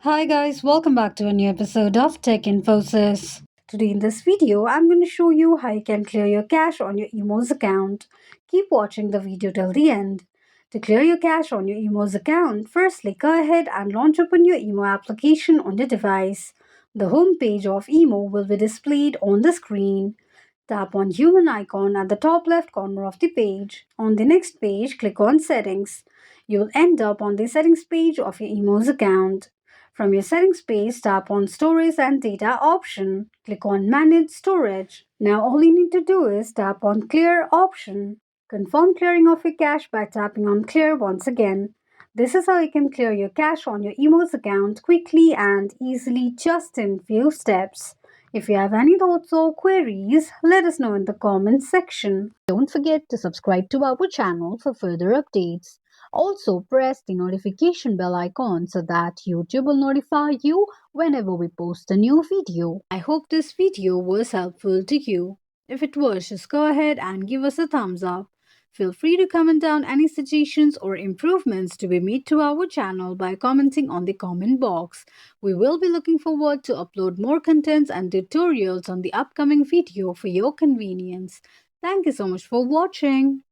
Hi guys, welcome back to a new episode of Tech Infosys. Today in this video, I'm going to show you how you can clear your cache on your IMO's account. Keep watching the video till the end. To clear your cache on your IMO's account, firstly go ahead and launch open your IMO application on your device. The home page of IMO will be displayed on the screen. Tap on human icon at the top left corner of the page. On the next page, click on settings. You'll end up on the settings page of your IMO's account. From your settings page, tap on storage and data option. Click on manage storage. Now all you need to do is tap on clear option. Confirm clearing of your cache by tapping on clear once again. This is how you can clear your cache on your IMO's account quickly and easily just in few steps. If you have any thoughts or queries, let us know in the comments section. Don't forget to subscribe to our channel for further updates. Also, press the notification bell icon so that YouTube will notify you whenever we post a new video. I hope this video was helpful to you. If it was, just go ahead and give us a thumbs up. Feel free to comment down any suggestions or improvements to be made to our channel by commenting on the comment box. We will be looking forward to upload more contents and tutorials on the upcoming video for your convenience. Thank you so much for watching.